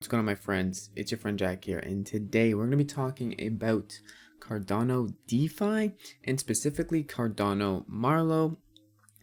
What's going on, my friends? It's your friend Jack here, and today we're going to be talking about Cardano DeFi, and specifically Cardano Marlowe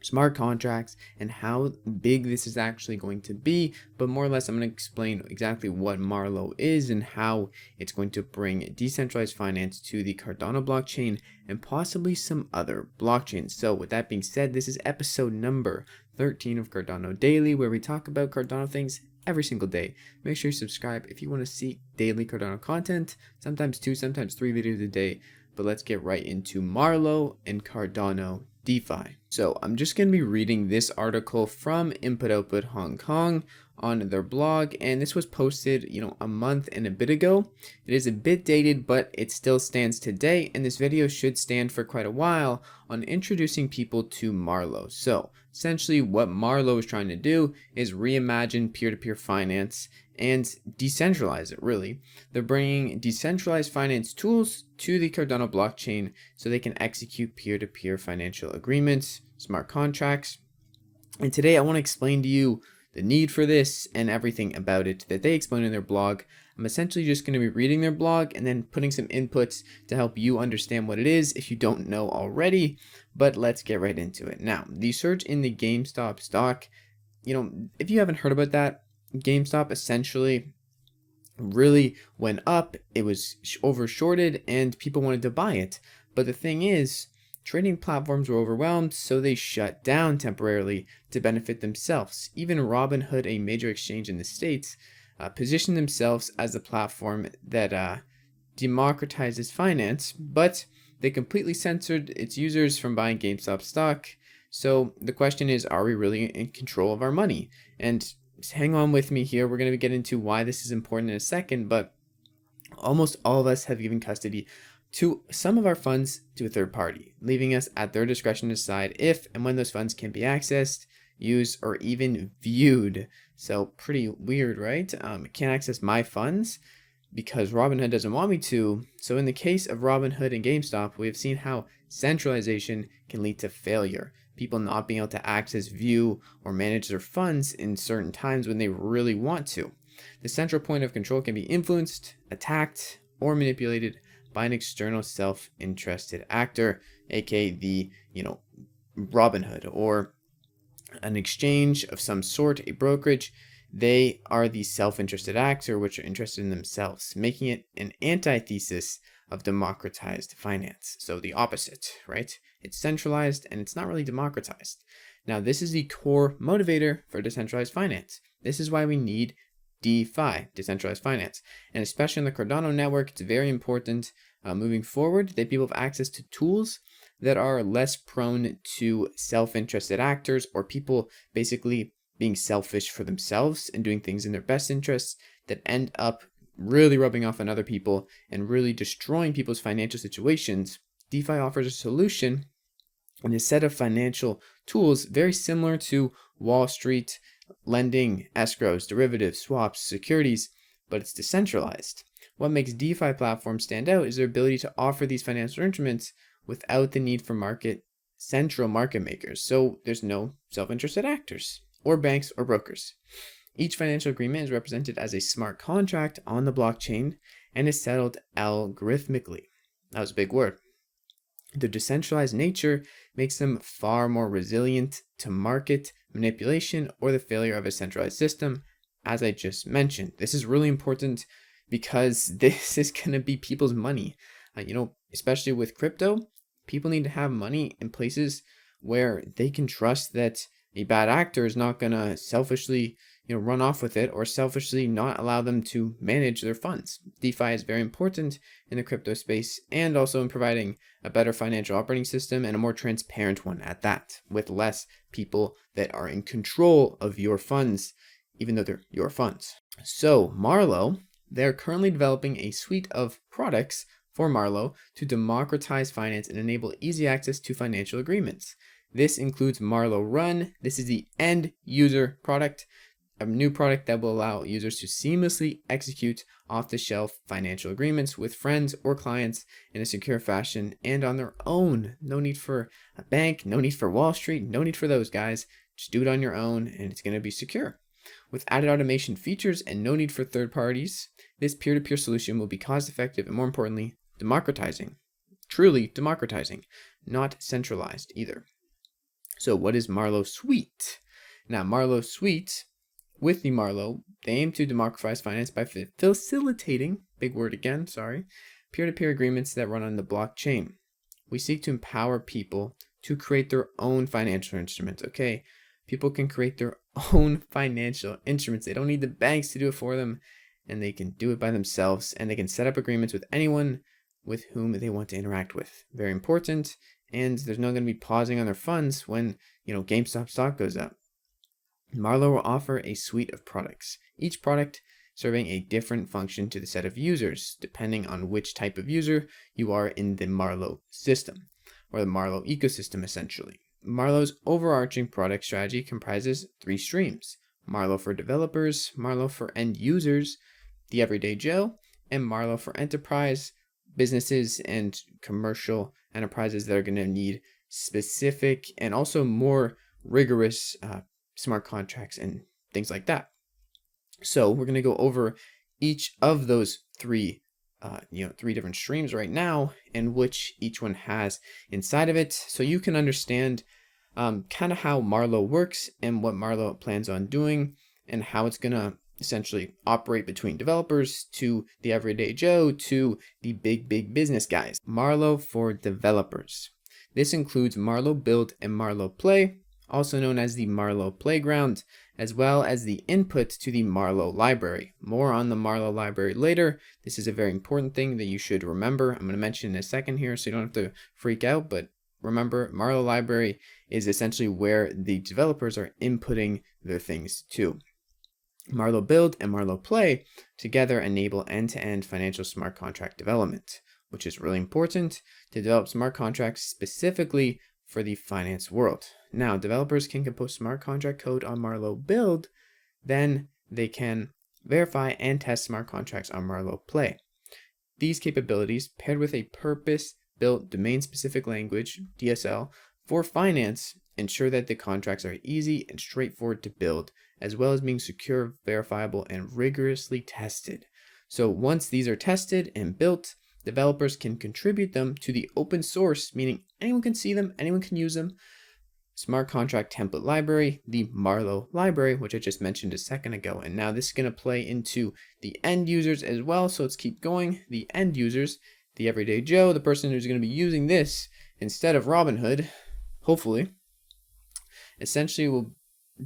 smart contracts and how big this is actually going to be. But more or less, I'm going to explain exactly what Marlowe is and how it's going to bring decentralized finance to the Cardano blockchain and possibly some other blockchains. So with that being said, this is episode number 13 of Cardano Daily, where we talk about Cardano things every single day. Make sure you subscribe if you want to see daily Cardano content, sometimes 2, sometimes 3 videos a day. But let's get right into Marlowe and Cardano DeFi. So I'm just going to be reading this article from Input Output Hong Kong on their blog, and this was posted, a month and a bit ago. It is a bit dated, but it still stands today, and this video should stand for quite a while on introducing people to Marlowe. So essentially what Marlowe is trying to do is reimagine peer-to-peer finance and decentralize it, really. They're bringing decentralized finance tools to the Cardano blockchain so they can execute peer-to-peer financial agreements, smart contracts. And today I want to explain to you the need for this and everything about it that they explain in their blog. I'm essentially just going to be reading their blog and then putting some inputs to help you understand what it is if you don't know already. But let's get right into it. Now, the surge in the GameStop stock, if you haven't heard about that, GameStop essentially really went up. It was over shorted and people wanted to buy it. But the thing is, trading platforms were overwhelmed, so they shut down temporarily to benefit themselves. Even Robinhood, a major exchange in the States, positioned themselves as a platform that democratizes finance, but they completely censored its users from buying GameStop stock. So the question is, are we really in control of our money? And hang on with me here. We're going to get into why this is important in a second, but almost all of us have given custody to some of our funds to a third party, leaving us at their discretion to decide if and when those funds can be accessed, used, or even viewed. So pretty weird, right? I can't access my funds because Robinhood doesn't want me to. So in the case of Robinhood and GameStop, we have seen how centralization can lead to failure. People not being able to access, view, or manage their funds in certain times when they really want to. The central point of control can be influenced, attacked, or manipulated by an external self-interested actor, aka the, Robinhood, or an exchange of some sort, a brokerage. They are the self-interested actor, which are interested in themselves, making it an antithesis of democratized finance. So the opposite, right? It's centralized and it's not really democratized. Now, this is the core motivator for decentralized finance. This is why we need DeFi, decentralized finance. And especially on the Cardano network, it's very important moving forward that people have access to tools that are less prone to self-interested actors or people basically being selfish for themselves and doing things in their best interests that end up really rubbing off on other people and really destroying people's financial situations. DeFi offers a solution and a set of financial tools very similar to Wall Street lending, escrows, derivatives, swaps, securities, but it's decentralized. What makes DeFi platforms stand out is their ability to offer these financial instruments without the need for central market makers. So there's no self-interested actors or banks or brokers. Each financial agreement is represented as a smart contract on the blockchain and is settled algorithmically. That was a big word. The decentralized nature makes them far more resilient to market manipulation or the failure of a centralized system, as I just mentioned. This is really important because this is going to be people's money. Especially with crypto, people need to have money in places where they can trust that a bad actor is not going to selfishly run off with it or selfishly not allow them to manage their funds. DeFi is very important in the crypto space and also in providing a better financial operating system and a more transparent one at that, with less people that are in control of your funds, even though they're your funds. So Marlowe, they're currently developing a suite of products for Marlowe to democratize finance and enable easy access to financial agreements. This includes Marlowe Run. This is the end user product, a new product that will allow users to seamlessly execute off-the-shelf financial agreements with friends or clients in a secure fashion and on their own. No need for a bank, no need for Wall Street, no need for those guys. Just do it on your own and it's going to be secure. With added automation features and no need for third parties, this peer-to-peer solution will be cost-effective and, more importantly, democratizing. Truly democratizing, not centralized either. So what is Marlowe Suite? Now, Marlowe Suite, with the Marlowe, they aim to democratize finance by facilitating, big word again, sorry, peer-to-peer agreements that run on the blockchain. We seek to empower people to create their own financial instruments, okay? People can create their own financial instruments. They don't need the banks to do it for them, and they can do it by themselves, and they can set up agreements with anyone with whom they want to interact with. Very important, and there's not going to be pausing on their funds when, GameStop stock goes up. Marlowe will offer a suite of products, each product serving a different function to the set of users, depending on which type of user you are in the Marlowe system, or the Marlowe ecosystem essentially. Marlowe's overarching product strategy comprises 3 streams: Marlowe For Developers, Marlowe For End Users, the Everyday Joe, and Marlowe For Enterprise, businesses and commercial enterprises that are going to need specific and also more rigorous smart contracts and things like that. So we're going to go over each of those 3 different streams right now, and which each one has inside of it, so you can understand kind of how Marlowe works and what Marlowe plans on doing, and how it's going to essentially operate between developers to the everyday Joe to the big business guys. Marlowe For Developers. This includes Marlowe Build and Marlowe Play, also known as the Marlowe Playground, as well as the input to the Marlowe library. More on the Marlowe library later. This is a very important thing that you should remember. I'm going to mention in a second here, so you don't have to freak out, but remember, Marlowe library is essentially where the developers are inputting their things to. Marlowe Build and Marlowe Play together enable end-to-end financial smart contract development, which is really important to develop smart contracts specifically for the finance world. Now, developers can compose smart contract code on Marlowe Build, then they can verify and test smart contracts on Marlowe Play. These capabilities, paired with a purpose-built domain-specific language, DSL, for finance, ensure that the contracts are easy and straightforward to build, as well as being secure, verifiable, and rigorously tested. So once these are tested and built, developers can contribute them to the open source, meaning anyone can see them, anyone can use them, smart contract template library, the Marlowe library, which I just mentioned a second ago. And now this is going to play into the end users as well. So let's keep going. The end users, the everyday Joe, the person who's going to be using this instead of Robinhood, hopefully, essentially will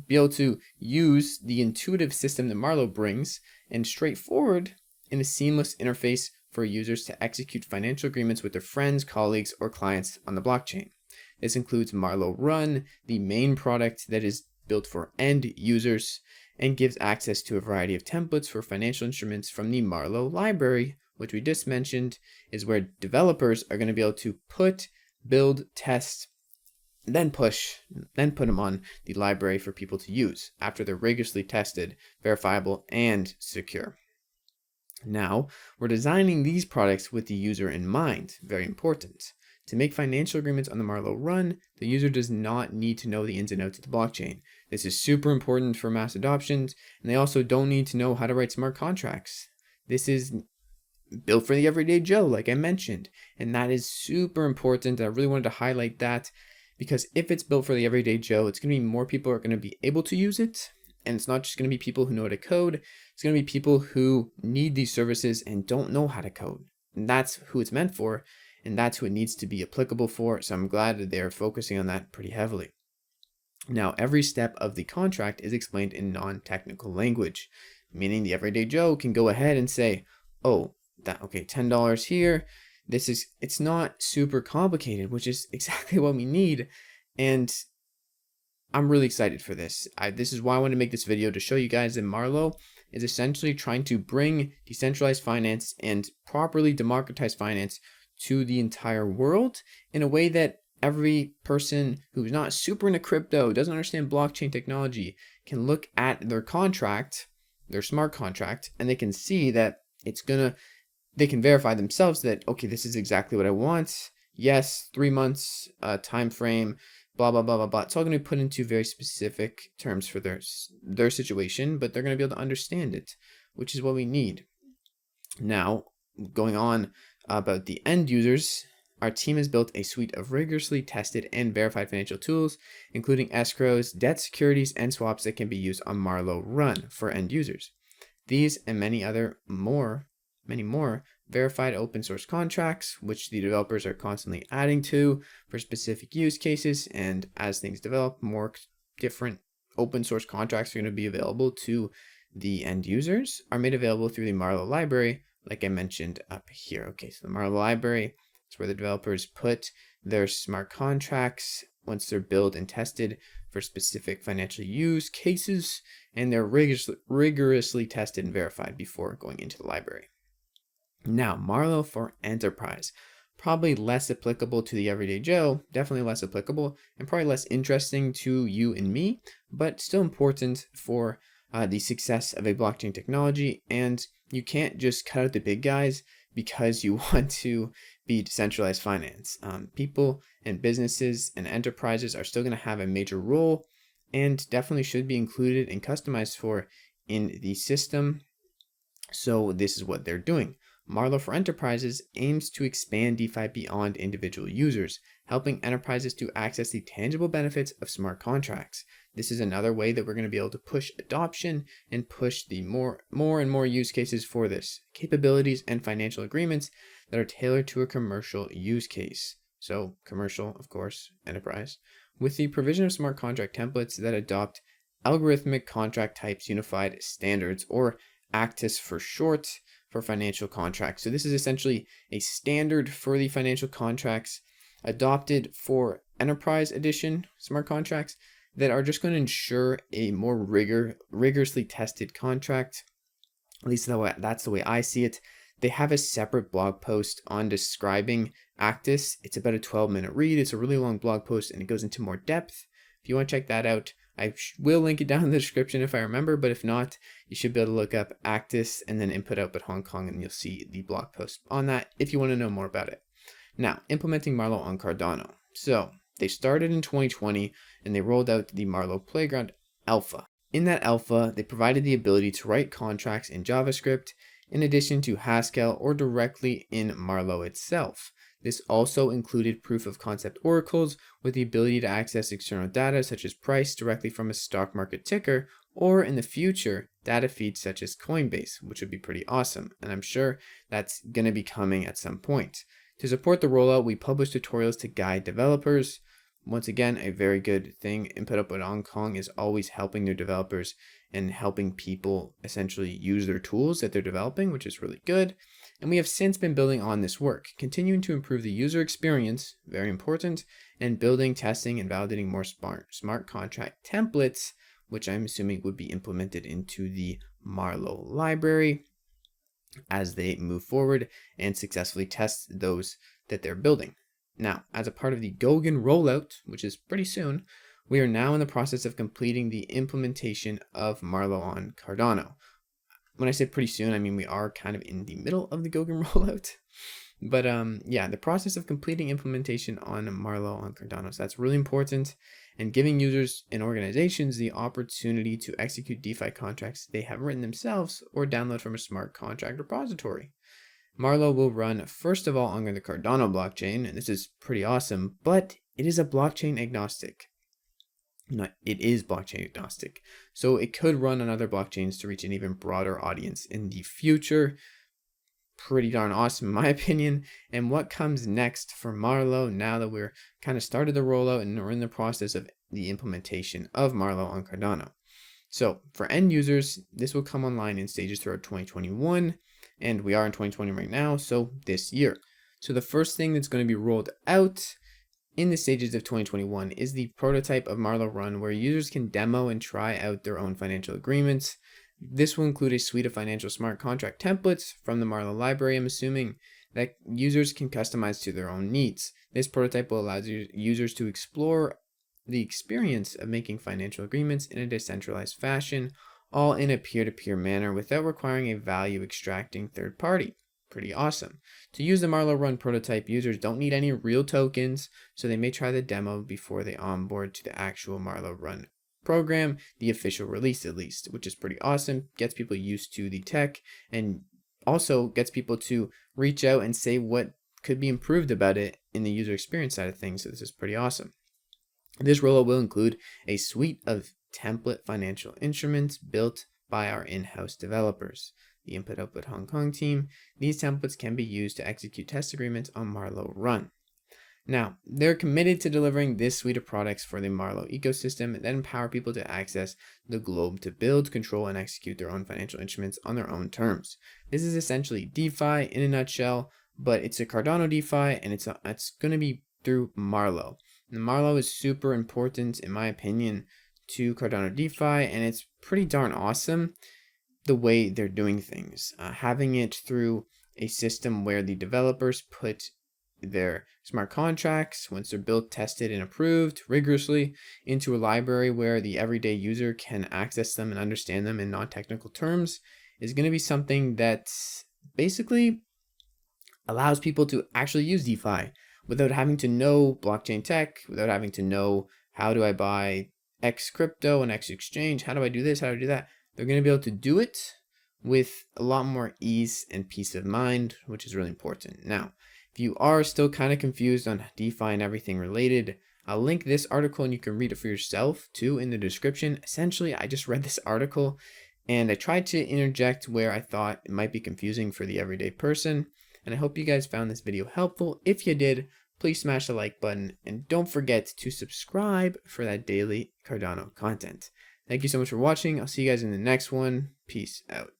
be able to use the intuitive system that Marlowe brings and straightforward in a seamless interface for users to execute financial agreements with their friends, colleagues, or clients on the blockchain. This includes Marlowe Run, the main product that is built for end users and gives access to a variety of templates for financial instruments from the Marlowe library, which we just mentioned is where developers are going to be able to put, build, test, then put them on the library for people to use after they're rigorously tested, verifiable, and secure. Now, we're designing these products with the user in mind. Very important. To make financial agreements on the Marlowe Run, the user does not need to know the ins and outs of the blockchain. This is super important for mass adoptions, and they also don't need to know how to write smart contracts. This is built for the everyday Joe, like I mentioned, and that is super important. I really wanted to highlight that because if it's built for the everyday Joe, it's going to be more people are going to be able to use it, and it's not just going to be people who know how to code. It's going to be people who need these services and don't know how to code, and that's who it's meant for. And that's who it needs to be applicable for. So I'm glad that they're focusing on that pretty heavily. Now, every step of the contract is explained in non-technical language, meaning the everyday Joe can go ahead and say, oh, okay, $10 here. It's not super complicated, which is exactly what we need. And I'm really excited for this. This is why I want to make this video, to show you guys that Marlowe is essentially trying to bring decentralized finance and properly democratize finance to the entire world in a way that every person who's not super into crypto, doesn't understand blockchain technology, can look at their contract, their smart contract, and they can see that they can verify themselves that, okay, this is exactly what I want. Yes, 3 months time frame, blah, blah, blah, blah, blah. It's all going to be put into very specific terms for their situation, but they're going to be able to understand it, which is what we need. Now, going on about the end users, our team has built a suite of rigorously tested and verified financial tools, including escrows, debt securities, and swaps that can be used on Marlowe Run for end users. These and many more verified open source contracts, which the developers are constantly adding to for specific use cases. And as things develop, more different open source contracts are going to be available to the end users, are made available through the Marlowe library, like I mentioned up here. Okay, so the Marlowe library is where the developers put their smart contracts once they're built and tested for specific financial use cases, and they're rigorously tested and verified before going into the library. Now, Marlowe for Enterprise, probably less applicable to the everyday Joe, definitely less applicable, and probably less interesting to you and me, but still important for the success of a blockchain technology. And you can't just cut out the big guys because you want to be decentralized finance. People and businesses and enterprises are still going to have a major role and definitely should be included and customized for in the system. So this is what they're doing. Marlowe for Enterprises aims to expand DeFi beyond individual users, helping enterprises to access the tangible benefits of smart contracts. This is another way that we're going to be able to push adoption and push the more and more use cases for this, capabilities and financial agreements that are tailored to a commercial use case. So commercial, of course, enterprise, with the provision of smart contract templates that adopt algorithmic contract types unified standards, or ACTUS for short, for financial contracts. So this is essentially a standard for the financial contracts adopted for enterprise edition smart contracts that are just going to ensure a more rigorously tested contract. At least that's the way I see it. They have a separate blog post on describing ACTUS. It's about a 12-minute read. It's a really long blog post and it goes into more depth. If you want to check that out, I will link it down in the description if I remember, but if not, you should be able to look up ACTUS and then Input Output Hong Kong, and you'll see the blog post on that if you want to know more about it. Now, implementing Marlowe on Cardano. So they started in 2020 and they rolled out the Marlowe Playground Alpha. In that alpha, they provided the ability to write contracts in JavaScript in addition to Haskell or directly in Marlowe itself. This also included proof of concept oracles with the ability to access external data such as price directly from a stock market ticker, or in the future, data feeds such as Coinbase, which would be pretty awesome. And I'm sure that's going to be coming at some point. To support the rollout, we publish tutorials to guide developers. Once again, a very good thing. Input Output Hong Kong is always helping their developers and helping people essentially use their tools that they're developing, which is really good. And we have since been building on this work, continuing to improve the user experience, very important, and building, testing, and validating more smart contract templates, which I'm assuming would be implemented into the Marlowe library as they move forward and successfully test those that they're building. Now, as a part of the Gogan rollout, which is pretty soon, we are now in the process of completing the implementation of Marlowe on Cardano. When I say pretty soon, I mean we are kind of in the middle of the Gogan rollout. But yeah, the process of completing implementation on Marlowe on Cardano. So that's really important, and giving users and organizations the opportunity to execute DeFi contracts they have written themselves or download from a smart contract repository. Marlowe will run first of all on the Cardano blockchain, and this is pretty awesome, but it is a blockchain agnostic. It is blockchain agnostic, so it could run on other blockchains to reach an even broader audience in the future. Pretty darn awesome in my opinion. And what comes next for Marlowe now that we're kind of started the rollout and we're in the process of the implementation of Marlowe on Cardano. So for end users, this will come online in stages throughout 2021, and we are in 2020 right now, so this year. So the first thing that's going to be rolled out in the stages of 2021 is the prototype of Marlowe Run, where users can demo and try out their own financial agreements. This will include a suite of financial smart contract templates from the Marlowe library, I'm assuming, that users can customize to their own needs. This prototype will allow users to explore the experience of making financial agreements in a decentralized fashion, all in a peer-to-peer manner without requiring a value extracting third party. pretty awesome. To use the Marlowe Run prototype, users don't need any real tokens, so they may try the demo before they onboard to the actual Marlowe Run program, the official release at least, which is pretty awesome. Gets people used to the tech and also gets people to reach out and say what could be improved about it in the user experience side of things. So this is pretty awesome. This rollout will include a suite of template financial instruments built by our in-house developers, the Input Output Hong Kong team. These templates can be used to execute test agreements on Marlowe Run. Now, they're committed to delivering this suite of products for the Marlowe ecosystem that empower people to access the globe to build, control, and execute their own financial instruments on their own terms. This is essentially DeFi in a nutshell, but it's a Cardano DeFi, and it's going to be through Marlowe. And Marlowe is super important, in my opinion, to Cardano DeFi, and it's pretty darn awesome the way they're doing things. Having it through a system where the developers put their smart contracts, once they're built, tested, and approved rigorously, into a library where the everyday user can access them and understand them in non-technical terms, is going to be something that basically allows people to actually use DeFi without having to know blockchain tech, without having to know how do I buy X crypto and X exchange, how do I do this, how do I do that. They're going to be able to do it with a lot more ease and peace of mind, which is really important. Now, if you are still kind of confused on DeFi and everything related, I'll link this article and you can read it for yourself too in the description. Essentially, I just read this article and I tried to interject where I thought it might be confusing for the everyday person. And I hope you guys found this video helpful. If you did, please smash the like button and don't forget to subscribe for that daily Cardano content. Thank you so much for watching. I'll see you guys in the next one. Peace out.